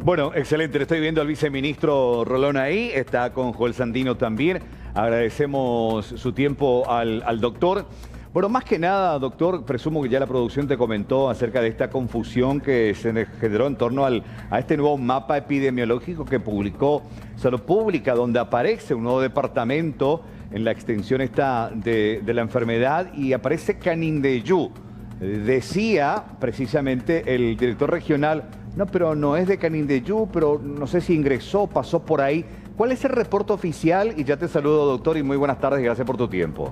Bueno, excelente. Le estoy viendo al viceministro Rolón ahí. Está con Joel Sandino también. Agradecemos su tiempo al doctor. Bueno, más que nada, doctor, presumo que ya la producción te comentó acerca de esta confusión que se generó en torno a este nuevo mapa epidemiológico que publicó Salud Pública, donde aparece un nuevo departamento en la extensión esta de la enfermedad y aparece Canindeyú. Decía precisamente el director regional, no, pero no es de Canindeyú, pero no sé si ingresó, pasó por ahí. ¿Cuál es el reporte oficial? Y ya te saludo, doctor, y muy buenas tardes, gracias por tu tiempo.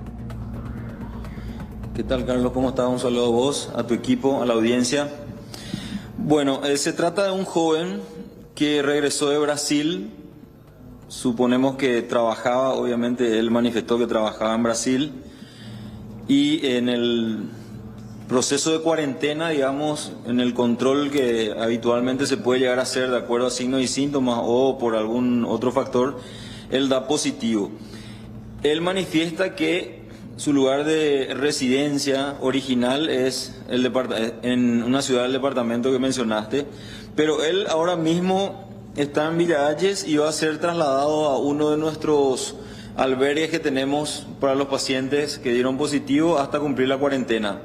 ¿Qué tal, Carlos? ¿Cómo estás? Un saludo a vos, a tu equipo, a la audiencia. Bueno, se trata de un joven que regresó de Brasil. Suponemos que trabajaba, obviamente él manifestó que trabajaba en Brasil. Y en el proceso de cuarentena, digamos, en el control que habitualmente se puede llegar a hacer de acuerdo a signos y síntomas o por algún otro factor, él da positivo. Él manifiesta que su lugar de residencia original es en una ciudad del departamento que mencionaste, pero él ahora mismo está en Villa Hayes y va a ser trasladado a uno de nuestros albergues que tenemos para los pacientes que dieron positivo hasta cumplir la cuarentena.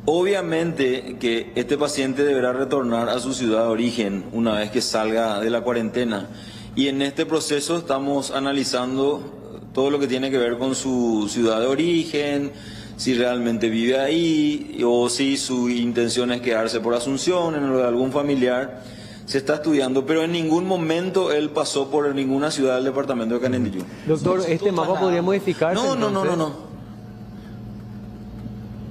Obviamente que este paciente deberá retornar a su ciudad de origen una vez que salga de la cuarentena, y en este proceso estamos analizando todo lo que tiene que ver con su ciudad de origen, si realmente vive ahí o si su intención es quedarse por Asunción, en lo de algún familiar. Se está estudiando, pero en ningún momento él pasó por ninguna ciudad del departamento de Canindeyú. Doctor, ¿este mapa podría modificarse? No.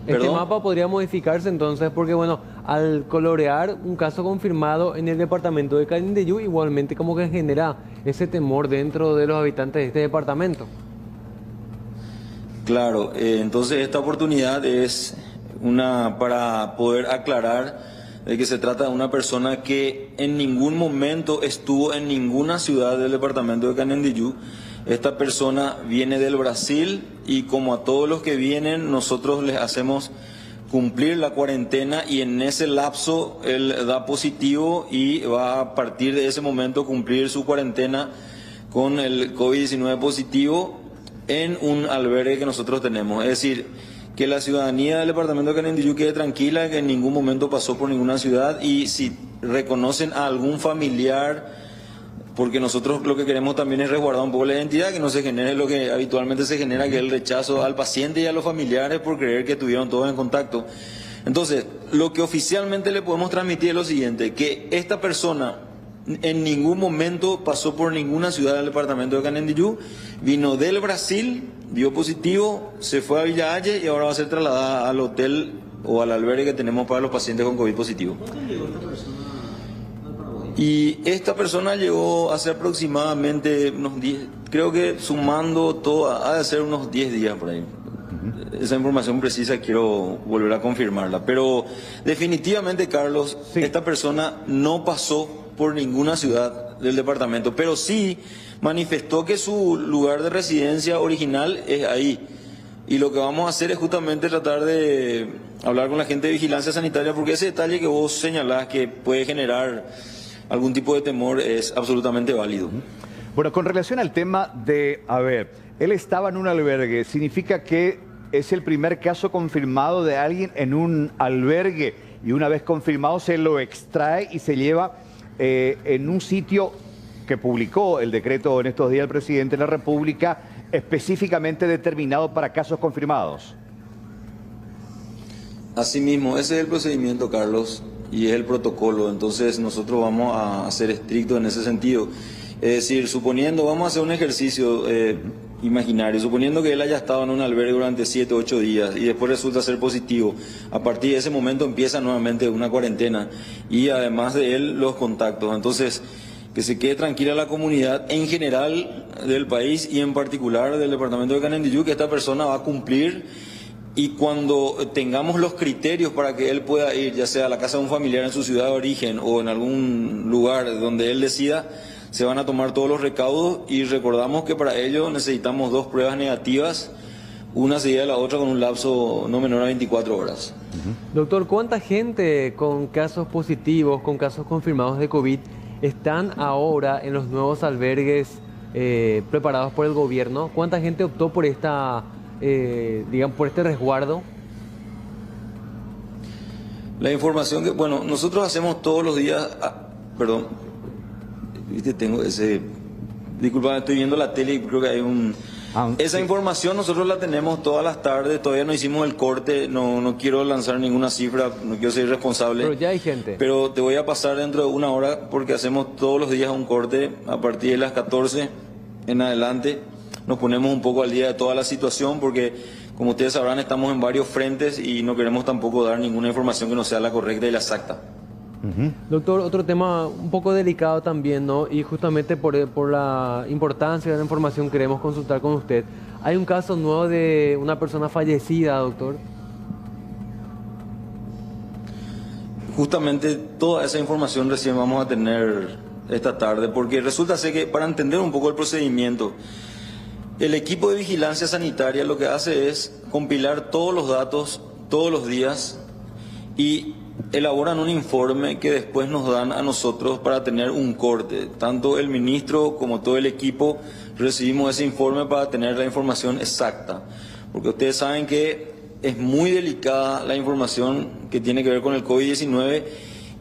Este mapa podría modificarse entonces porque, bueno, al colorear un caso confirmado en el departamento de Canindeyú, igualmente como que genera ese temor dentro de los habitantes de este departamento. Claro, entonces esta oportunidad es para poder aclarar de que se trata de una persona que en ningún momento estuvo en ninguna ciudad del departamento de Canindeyú. Esta persona viene del Brasil y, como a todos los que vienen, nosotros les hacemos cumplir la cuarentena, y en ese lapso él da positivo y va a partir de ese momento cumplir su cuarentena con el COVID-19 positivo en un albergue que nosotros tenemos. Es decir, que la ciudadanía del departamento de Canindeyú quede tranquila, que en ningún momento pasó por ninguna ciudad, y si reconocen a algún familiar, porque nosotros lo que queremos también es resguardar un poco la identidad, que no se genere lo que habitualmente se genera, que es el rechazo al paciente y a los familiares por creer que estuvieron todos en contacto. Entonces, lo que oficialmente le podemos transmitir es lo siguiente, que esta persona en ningún momento pasó por ninguna ciudad del departamento de Canindeyú, vino del Brasil, dio positivo, se fue a Villa Hayes y ahora va a ser trasladada al hotel o al albergue que tenemos para los pacientes con COVID positivo. ¿Cuándo llegó esta persona al Paraguay? Y esta persona llegó hace aproximadamente unos 10, creo que sumando todo, ha de ser unos 10 días por ahí. Esa información precisa quiero volver a confirmarla. Pero definitivamente, Carlos, sí, esta persona no pasó por ninguna ciudad del departamento, pero sí manifestó que su lugar de residencia original es ahí. Y lo que vamos a hacer es justamente tratar de hablar con la gente de vigilancia sanitaria, porque ese detalle que vos señalás que puede generar algún tipo de temor es absolutamente válido. Bueno, con relación al tema de, él estaba en un albergue, ¿significa que es el primer caso confirmado de alguien en un albergue y una vez confirmado se lo extrae y se lleva en un sitio que publicó el decreto en estos días el presidente de la República, específicamente determinado para casos confirmados? Asimismo, ese es el procedimiento, Carlos, y es el protocolo. Entonces nosotros vamos a ser estrictos en ese sentido. Es decir, suponiendo, vamos a hacer un ejercicio imaginario, suponiendo que él haya estado en un albergue durante 7 o 8 días y después resulta ser positivo, a partir de ese momento empieza nuevamente una cuarentena y además de él los contactos. Entonces, que se quede tranquila la comunidad en general del país y en particular del departamento de Canindeyú, que esta persona va a cumplir, y cuando tengamos los criterios para que él pueda ir, ya sea a la casa de un familiar en su ciudad de origen o en algún lugar donde él decida, se van a tomar todos los recaudos, y recordamos que para ello necesitamos 2 pruebas negativas, una seguida de la otra con un lapso no menor a 24 horas. Doctor, ¿cuánta gente con casos positivos, con casos confirmados de COVID ¿Están ahora en los nuevos albergues preparados por el gobierno? ¿Cuánta gente optó por digamos, por este resguardo? La información que, bueno, nosotros hacemos todos los días, perdón, viste, tengo ese, disculpa, estoy viendo la tele y creo que hay esa sí. información nosotros la tenemos todas las tardes, todavía no hicimos el corte, no quiero lanzar ninguna cifra, no quiero ser irresponsable. Pero ya hay gente. Pero te voy a pasar dentro de una hora porque hacemos todos los días un corte a partir de las 14 en adelante. Nos ponemos un poco al día de toda la situación porque, como ustedes sabrán, estamos en varios frentes y no queremos tampoco dar ninguna información que no sea la correcta y la exacta. Doctor, otro tema un poco delicado también, ¿no? Y justamente por la importancia de la información queremos consultar con usted. Hay un caso nuevo de una persona fallecida, doctor. Justamente toda esa información recién vamos a tener esta tarde porque resulta ser que, para entender un poco el procedimiento, el equipo de vigilancia sanitaria lo que hace es compilar todos los datos todos los días y elaboran un informe que después nos dan a nosotros para tener un corte. Tanto el ministro como todo el equipo recibimos ese informe para tener la información exacta. Porque ustedes saben que es muy delicada la información que tiene que ver con el COVID-19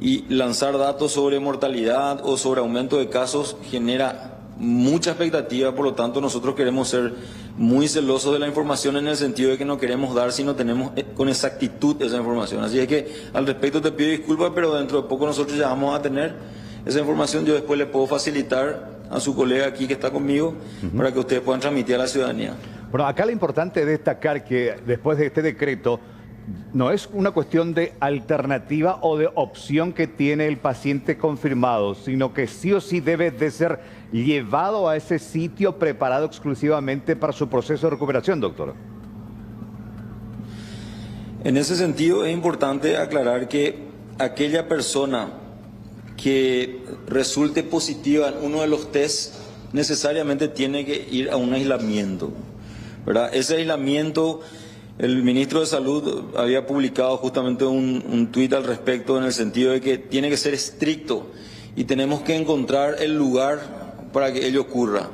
y lanzar datos sobre mortalidad o sobre aumento de casos genera mucha expectativa, por lo tanto nosotros queremos ser muy celosos de la información en el sentido de que no queremos dar si no tenemos con exactitud esa información. Así es que al respecto te pido disculpas, pero dentro de poco nosotros ya vamos a tener esa información. Yo después le puedo facilitar a su colega aquí que está conmigo para que ustedes puedan transmitir a la ciudadanía. Bueno, acá lo importante es destacar que después de este decreto no es una cuestión de alternativa o de opción que tiene el paciente confirmado, sino que sí o sí debe de ser llevado a ese sitio preparado exclusivamente para su proceso de recuperación, doctor. En ese sentido es importante aclarar que aquella persona que resulte positiva en uno de los test necesariamente tiene que ir a un aislamiento, ¿verdad? Ese aislamiento, el ministro de Salud había publicado justamente un tuit al respecto en el sentido de que tiene que ser estricto y tenemos que encontrar el lugar para que ello ocurra.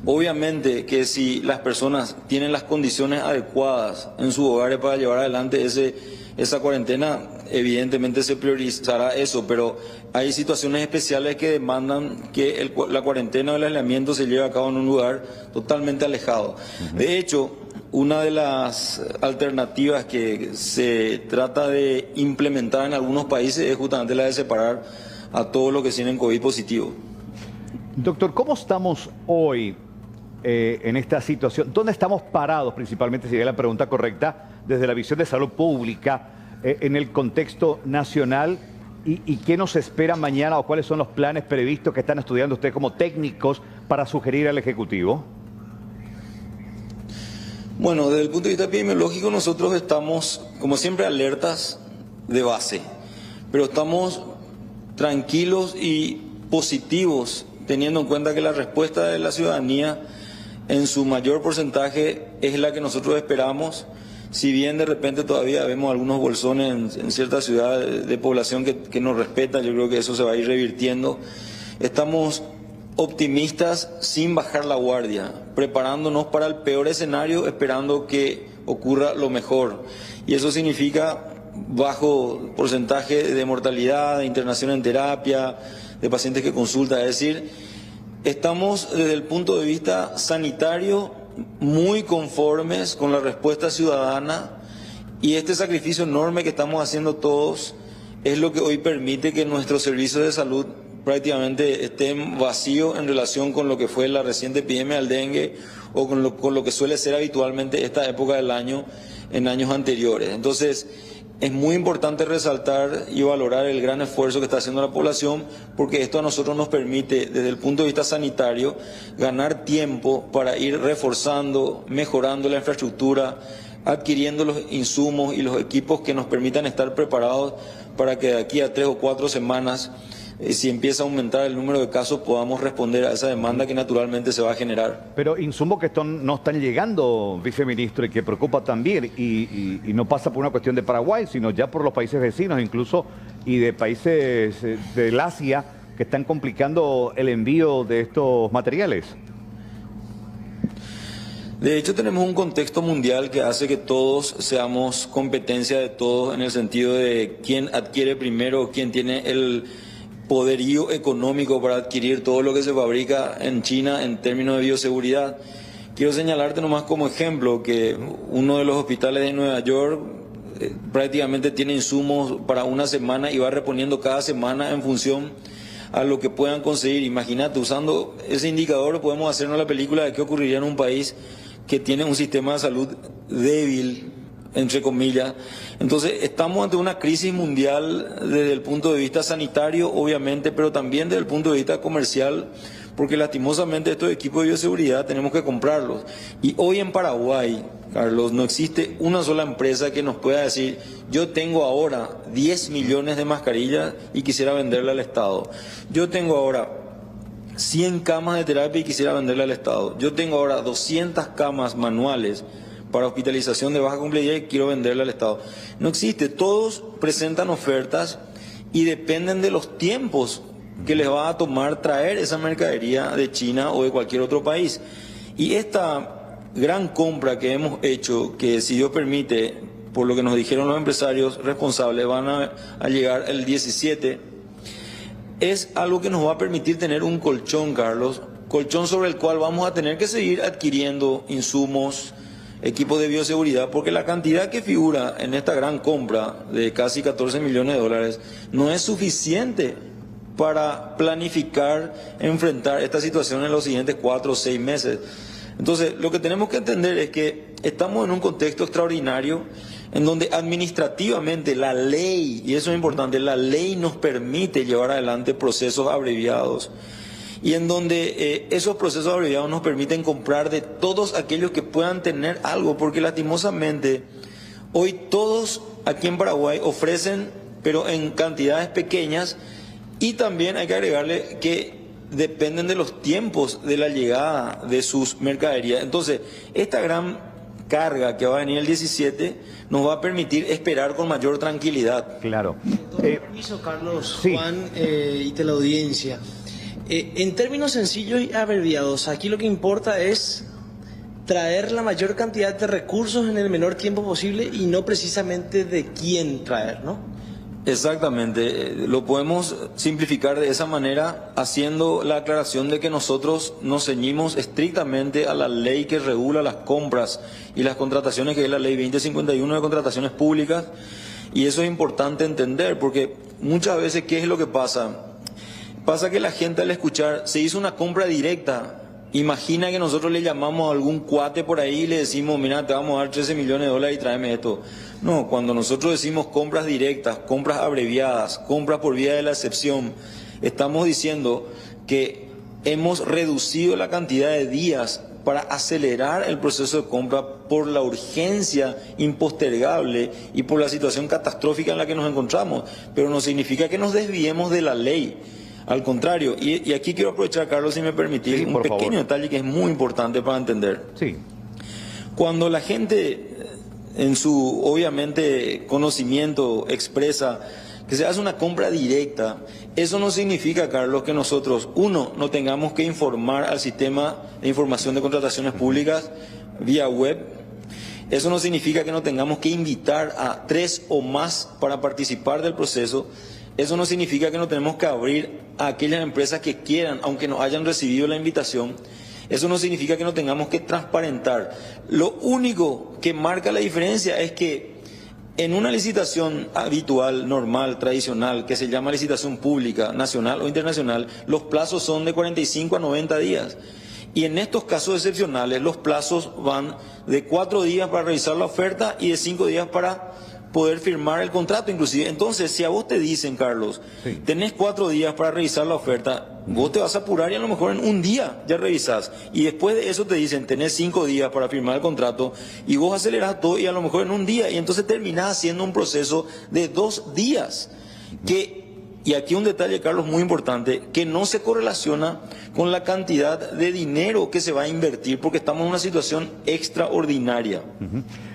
Obviamente que si las personas tienen las condiciones adecuadas en sus hogares para llevar adelante esa cuarentena, evidentemente se priorizará eso, pero hay situaciones especiales que demandan que la cuarentena o el aislamiento se lleve a cabo en un lugar totalmente alejado. De hecho, una de las alternativas que se trata de implementar en algunos países es justamente la de separar a todos los que tienen COVID positivo. Doctor, ¿cómo estamos hoy en esta situación? ¿Dónde estamos parados principalmente, si es la pregunta correcta, desde la visión de salud pública en el contexto nacional? ¿Y qué nos espera mañana o cuáles son los planes previstos que están estudiando ustedes como técnicos para sugerir al Ejecutivo? Bueno, desde el punto de vista epidemiológico nosotros estamos, como siempre, alertas de base, pero estamos tranquilos y positivos teniendo en cuenta que la respuesta de la ciudadanía en su mayor porcentaje es la que nosotros esperamos, si bien de repente todavía vemos algunos bolsones en ciertas ciudades de población que nos respeta. Yo creo que eso se va a ir revirtiendo. Estamos optimistas sin bajar la guardia, preparándonos para el peor escenario, esperando que ocurra lo mejor. Y eso significa bajo porcentaje de mortalidad, de internación en terapia, de pacientes que consultan. Es decir, estamos desde el punto de vista sanitario muy conformes con la respuesta ciudadana, y este sacrificio enorme que estamos haciendo todos es lo que hoy permite que nuestros servicios de salud prácticamente estén vacíos en relación con lo que fue la reciente epidemia del dengue o con lo que suele ser habitualmente esta época del año en años anteriores. Entonces, es muy importante resaltar y valorar el gran esfuerzo que está haciendo la población, porque esto a nosotros nos permite, desde el punto de vista sanitario, ganar tiempo para ir reforzando, mejorando la infraestructura, adquiriendo los insumos y los equipos que nos permitan estar preparados para que de aquí a 3 o 4 semanas, si empieza a aumentar el número de casos, podamos responder a esa demanda que naturalmente se va a generar. Pero insumos que no están llegando, viceministro, y que preocupa también, y no pasa por una cuestión de Paraguay, sino ya por los países vecinos incluso, y de países del Asia, que están complicando el envío de estos materiales. De hecho, tenemos un contexto mundial que hace que todos seamos competencia de todos en el sentido de quién adquiere primero, quién tiene el poderío económico para adquirir todo lo que se fabrica en China en términos de bioseguridad. Quiero señalarte nomás como ejemplo que uno de los hospitales de Nueva York prácticamente tiene insumos para una semana y va reponiendo cada semana en función a lo que puedan conseguir. Imagínate, usando ese indicador podemos hacernos la película de qué ocurriría en un país que tiene un sistema de salud débil, entre comillas. Entonces, estamos ante una crisis mundial desde el punto de vista sanitario, obviamente, pero también desde el punto de vista comercial, porque lastimosamente estos equipos de bioseguridad tenemos que comprarlos. Y hoy en Paraguay, Carlos, no existe una sola empresa que nos pueda decir: yo tengo ahora 10 millones de mascarillas y quisiera venderle al Estado. Yo tengo ahora 100 camas de terapia y quisiera venderle al Estado. Yo tengo ahora 200 camas manuales para hospitalización de baja complejidad y quiero venderle al Estado. No existe. Todos presentan ofertas y dependen de los tiempos que les va a tomar traer esa mercadería de China o de cualquier otro país. Y esta gran compra que hemos hecho, que si Dios permite, por lo que nos dijeron los empresarios responsables, van a llegar el 17, es algo que nos va a permitir tener un colchón, Carlos, colchón sobre el cual vamos a tener que seguir adquiriendo insumos, equipos de bioseguridad, porque la cantidad que figura en esta gran compra de casi 14 millones de dólares no es suficiente para planificar, enfrentar esta situación en los siguientes 4 o 6 meses. Entonces, lo que tenemos que entender es que estamos en un contexto extraordinario en donde administrativamente la ley, y eso es importante, la ley nos permite llevar adelante procesos abreviados, y en donde esos procesos abreviados nos permiten comprar de todos aquellos que puedan tener algo, porque lastimosamente hoy todos aquí en Paraguay ofrecen, pero en cantidades pequeñas, y también hay que agregarle que dependen de los tiempos de la llegada de sus mercaderías. Entonces, esta gran carga que va a venir el 17 nos va a permitir esperar con mayor tranquilidad. Claro. Con permiso, Carlos, sí. Juan y de la audiencia. En términos sencillos y abreviados, aquí lo que importa es traer la mayor cantidad de recursos en el menor tiempo posible y no precisamente de quién traer, ¿no? Exactamente, lo podemos simplificar de esa manera haciendo la aclaración de que nosotros nos ceñimos estrictamente a la ley que regula las compras y las contrataciones, que es la ley 2051 de contrataciones públicas, y eso es importante entender porque muchas veces, ¿qué es lo que pasa? Pasa que la gente al escuchar se hizo una compra directa, imagina que nosotros le llamamos a algún cuate por ahí y le decimos: mira, te vamos a dar 13 millones de dólares y tráeme esto. No, cuando nosotros decimos compras directas, compras abreviadas, compras por vía de la excepción, estamos diciendo que hemos reducido la cantidad de días para acelerar el proceso de compra por la urgencia impostergable y por la situación catastrófica en la que nos encontramos, pero no significa que nos desviemos de la ley. Al contrario, y aquí quiero aprovechar, Carlos, si me permitís, sí, un pequeño favor. detalle que es muy importante para entender. Sí. Cuando la gente, en su obviamente conocimiento, expresa que se hace una compra directa, eso no significa, Carlos, que nosotros, uno, no tengamos que informar al sistema de información de contrataciones públicas vía web. Eso no significa que no tengamos que invitar a 3 o más para participar del proceso. Eso no significa que no tenemos que abrir a aquellas empresas que quieran, aunque no hayan recibido la invitación. Eso no significa que no tengamos que transparentar. Lo único que marca la diferencia es que en una licitación habitual, normal, tradicional, que se llama licitación pública, nacional o internacional, los plazos son de 45 a 90 días. Y en estos casos excepcionales, los plazos van de 4 días para revisar la oferta y de 5 días para poder firmar el contrato inclusive. Entonces, si a vos te dicen, Carlos, sí, tenés 4 días para revisar la oferta, vos te vas a apurar y a lo mejor en un día ya revisás. Y después de eso te dicen, tenés 5 días para firmar el contrato y vos acelerás todo y a lo mejor en un día. Y entonces terminás haciendo un proceso de 2 días. Y aquí un detalle, Carlos, muy importante, que no se correlaciona con la cantidad de dinero que se va a invertir porque estamos en una situación extraordinaria.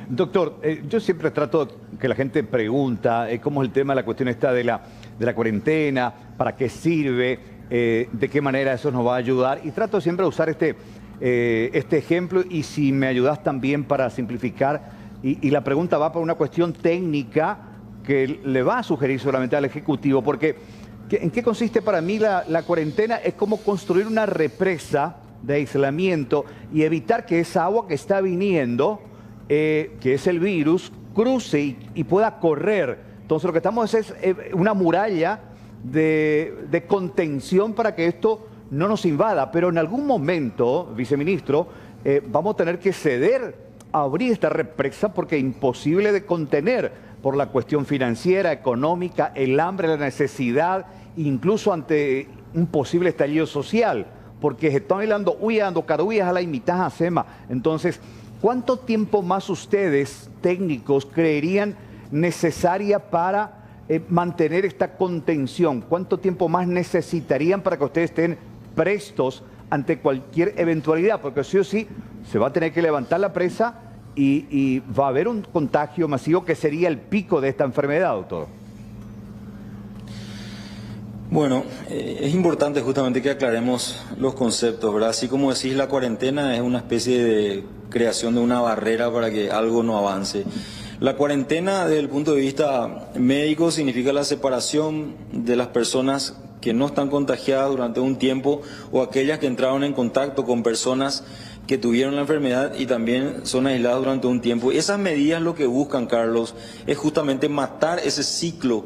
Doctor, yo siempre trato que la gente pregunta cómo es el tema, la cuestión esta de la cuarentena, para qué sirve, de qué manera eso nos va a ayudar. Y trato siempre de usar este ejemplo y si me ayudas también para simplificar. Y la pregunta va para una cuestión técnica que le va a sugerir solamente al Ejecutivo, porque ¿en qué consiste para mí la cuarentena? Es como construir una represa de aislamiento y evitar que esa agua que está viniendo, que es el virus, cruce y pueda correr. Entonces lo que estamos es una muralla de contención para que esto no nos invada. Pero en algún momento, viceministro, vamos a tener que ceder a abrir esta represa porque es imposible de contener por la cuestión financiera, económica, el hambre, la necesidad, incluso ante un posible estallido social, porque se están hablando, huyendo, caruillas a la imitada a SEMA. Entonces, ¿cuánto tiempo más ustedes, técnicos, creerían necesaria para mantener esta contención? ¿Cuánto tiempo más necesitarían para que ustedes estén prestos ante cualquier eventualidad? Porque sí o sí se va a tener que levantar la presa y va a haber un contagio masivo que sería el pico de esta enfermedad, doctor. Bueno, es importante justamente que aclaremos los conceptos, ¿verdad? Así como decís, la cuarentena es una especie de creación de una barrera para que algo no avance. La cuarentena, desde el punto de vista médico, significa la separación de las personas que no están contagiadas durante un tiempo o aquellas que entraron en contacto con personas que tuvieron la enfermedad y también son aisladas durante un tiempo. Y esas medidas lo que buscan, Carlos, es justamente matar ese ciclo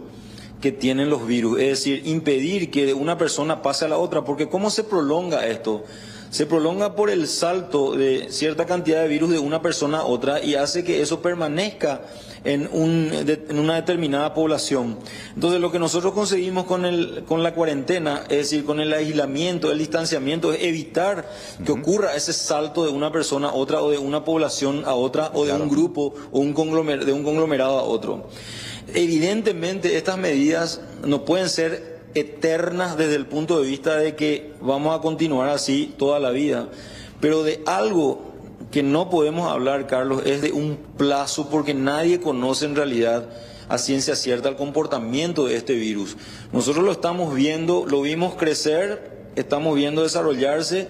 que tienen los virus, es decir, impedir que una persona pase a la otra, porque ¿cómo se prolonga esto? Se prolonga por el salto de cierta cantidad de virus de una persona a otra y hace que eso permanezca en una determinada población. Entonces lo que nosotros conseguimos con la cuarentena, es decir, con el aislamiento, el distanciamiento, es evitar que ocurra ese salto de una persona a otra o de una población a otra o de un grupo o de un conglomerado a otro. Evidentemente estas medidas no pueden ser eternas desde el punto de vista de que vamos a continuar así toda la vida, pero de algo que no podemos hablar, Carlos, es de un plazo, porque nadie conoce en realidad a ciencia cierta el comportamiento de este virus. Nosotros lo estamos viendo, lo vimos crecer, estamos viendo desarrollarse,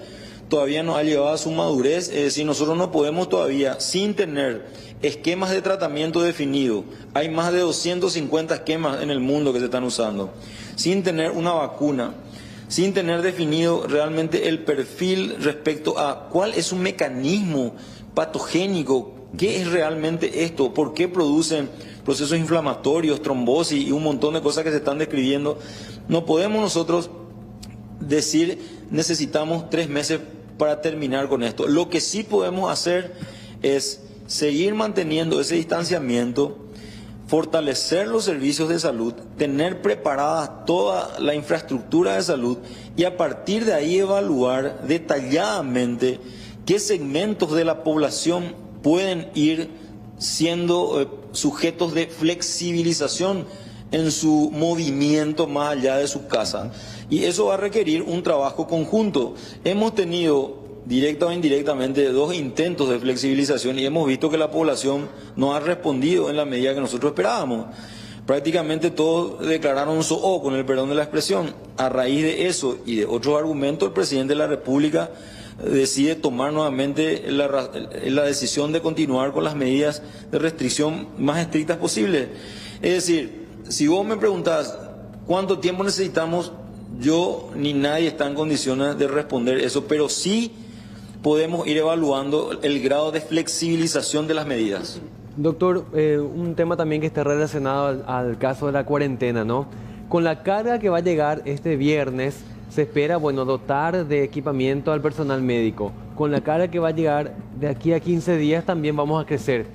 todavía no ha llegado a su madurez, es decir, nosotros no podemos todavía, sin tener esquemas de tratamiento definidos, hay más de 250 esquemas en el mundo que se están usando, sin tener una vacuna, sin tener definido realmente el perfil respecto a cuál es un mecanismo patogénico, qué es realmente esto, por qué producen procesos inflamatorios, trombosis y un montón de cosas que se están describiendo. No podemos nosotros decir necesitamos 3 meses para terminar con esto. Lo que sí podemos hacer es seguir manteniendo ese distanciamiento, fortalecer los servicios de salud, tener preparada toda la infraestructura de salud y a partir de ahí evaluar detalladamente qué segmentos de la población pueden ir siendo sujetos de flexibilización en su movimiento más allá de su casa. Y eso va a requerir un trabajo conjunto. Hemos tenido directa o indirectamente 2 intentos de flexibilización y hemos visto que la población no ha respondido en la medida que nosotros esperábamos. Prácticamente todos declararon SOO, con el perdón de la expresión. A raíz de eso y de otros argumentos, el presidente de la República decide tomar nuevamente la decisión de continuar con las medidas de restricción más estrictas posibles. Es decir, si vos me preguntás cuánto tiempo necesitamos, yo ni nadie está en condiciones de responder eso, pero sí podemos ir evaluando el grado de flexibilización de las medidas. Doctor, un tema también que está relacionado al caso de la cuarentena, ¿no? Con la carga que va a llegar este viernes, se espera, bueno, dotar de equipamiento al personal médico. Con la carga que va a llegar de aquí a 15 días también vamos a crecer.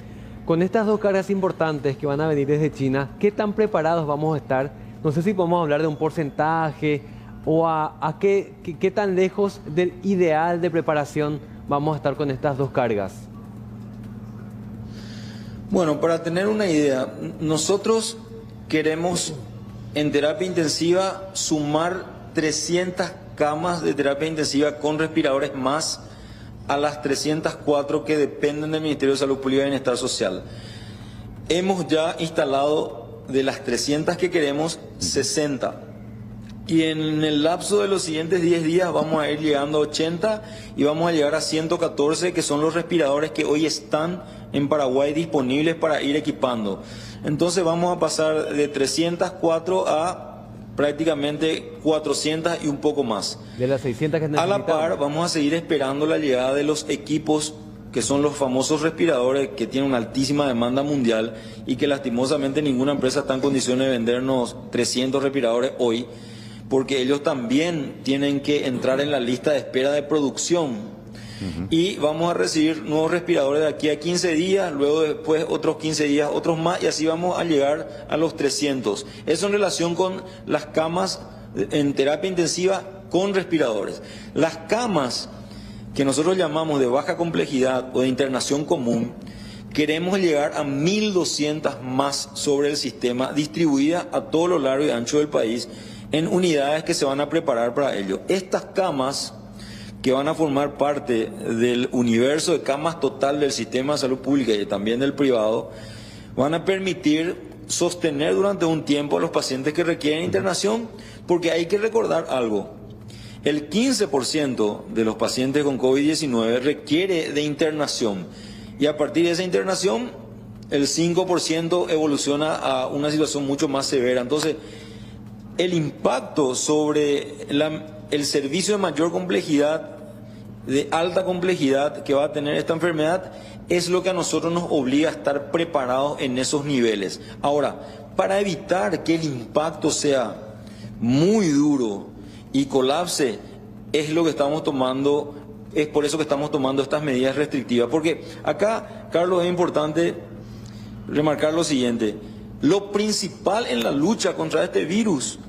Con estas 2 cargas importantes que van a venir desde China, ¿qué tan preparados vamos a estar? No sé si podemos hablar de un porcentaje o a qué tan lejos del ideal de preparación vamos a estar con estas 2 cargas. Bueno, para tener una idea, nosotros queremos en terapia intensiva sumar 300 camas de terapia intensiva con respiradores más a las 304 que dependen del Ministerio de Salud Pública y Bienestar Social. Hemos ya instalado de las 300 que queremos, 60. Y en el lapso de los siguientes 10 días vamos a ir llegando a 80 y vamos a llegar a 114, que son los respiradores que hoy están en Paraguay disponibles para ir equipando. Entonces vamos a pasar de 304 a prácticamente 400 y un poco más. De las 600 que A necesitamos. la par vamos a seguir esperando la llegada de los equipos que son los famosos respiradores que tienen una altísima demanda mundial y que lastimosamente ninguna empresa está en condiciones de vendernos 300 respiradores hoy, porque ellos también tienen que entrar en la lista de espera de producción. Y vamos a recibir nuevos respiradores de aquí a 15 días, luego después otros 15 días, otros más, y así vamos a llegar a los 300. Eso en relación con las camas en terapia intensiva con respiradores. Las camas que nosotros llamamos de baja complejidad o de internación común, queremos llegar a 1.200 más sobre el sistema, distribuidas a todo lo largo y ancho del país, en unidades que se van a preparar para ello. Estas camas, que van a formar parte del universo de camas total del sistema de salud pública y también del privado, van a permitir sostener durante un tiempo a los pacientes que requieren internación, porque hay que recordar algo. El 15% de los pacientes con COVID-19 requiere de internación, y a partir de esa internación el 5% evoluciona a una situación mucho más severa. Entonces, el impacto sobre el servicio de mayor complejidad, de alta complejidad que va a tener esta enfermedad, es lo que a nosotros nos obliga a estar preparados en esos niveles. Ahora, para evitar que el impacto sea muy duro y colapse, es lo que estamos tomando, es por eso que estamos tomando estas medidas restrictivas. Porque acá, Carlos, es importante remarcar lo siguiente: lo principal en la lucha contra este virus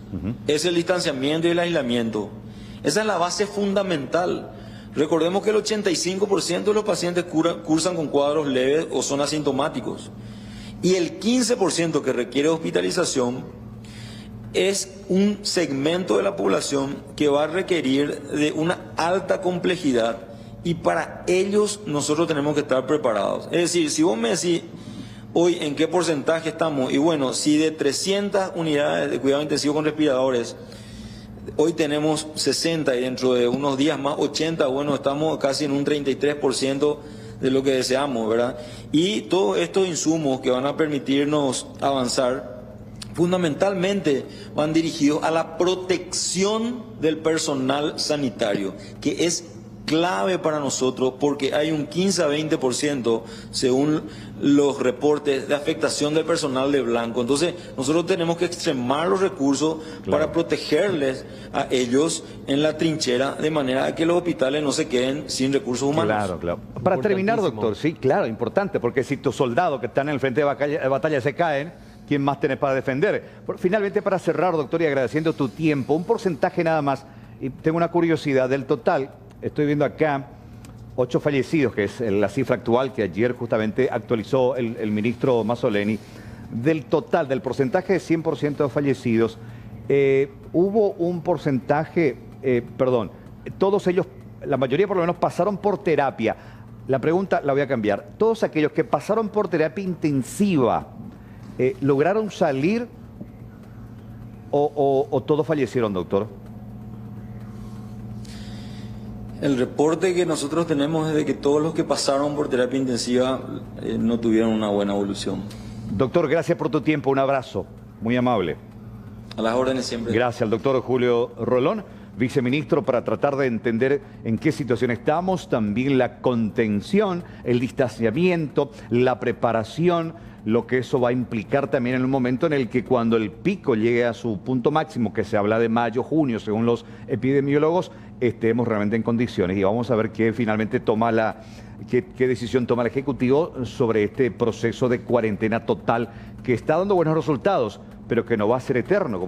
es el distanciamiento y el aislamiento. Esa es la base fundamental. Recordemos que el 85% de los pacientes cursan con cuadros leves o son asintomáticos. Y el 15% que requiere hospitalización es un segmento de la población que va a requerir de una alta complejidad, y para ellos nosotros tenemos que estar preparados. Es decir, si vos me decís hoy en qué porcentaje estamos, y bueno, si de 300 unidades de cuidado intensivo con respiradores, hoy tenemos 60 y dentro de unos días más 80, bueno, estamos casi en un 33% de lo que deseamos, ¿verdad? Y todos estos insumos que van a permitirnos avanzar, fundamentalmente van dirigidos a la protección del personal sanitario, que es clave para nosotros, porque hay un 15 a 20%, según los reportes, de afectación del personal de blanco. Entonces, nosotros tenemos que extremar los recursos para protegerles a ellos en la trinchera, de manera que los hospitales no se queden sin recursos humanos. Claro, claro. Para terminar, doctor, sí, claro, importante, porque si tus soldados que están en el frente de batalla se caen, ¿quién más tenés para defender? Finalmente, para cerrar, doctor, y agradeciendo tu tiempo, un porcentaje nada más, y tengo una curiosidad del total. Estoy viendo acá 8 fallecidos, que es la cifra actual que ayer justamente actualizó el ministro Mazzoleni. Del total, del porcentaje de 100% de fallecidos, hubo un porcentaje, todos ellos, la mayoría por lo menos, pasaron por terapia. La pregunta la voy a cambiar. Todos aquellos que pasaron por terapia intensiva, ¿lograron salir o todos fallecieron, doctor? El reporte que nosotros tenemos es de que todos los que pasaron por terapia intensiva no tuvieron una buena evolución. Doctor, gracias por tu tiempo. Un abrazo. Muy amable. A las órdenes siempre. Gracias al doctor Julio Rolón, viceministro, para tratar de entender en qué situación estamos, también la contención, el distanciamiento, la preparación, lo que eso va a implicar también en un momento en el que cuando el pico llegue a su punto máximo, que se habla de mayo, junio, según los epidemiólogos, estemos realmente en condiciones. Y vamos a ver qué finalmente toma qué decisión toma el Ejecutivo sobre este proceso de cuarentena total que está dando buenos resultados, pero que no va a ser eterno.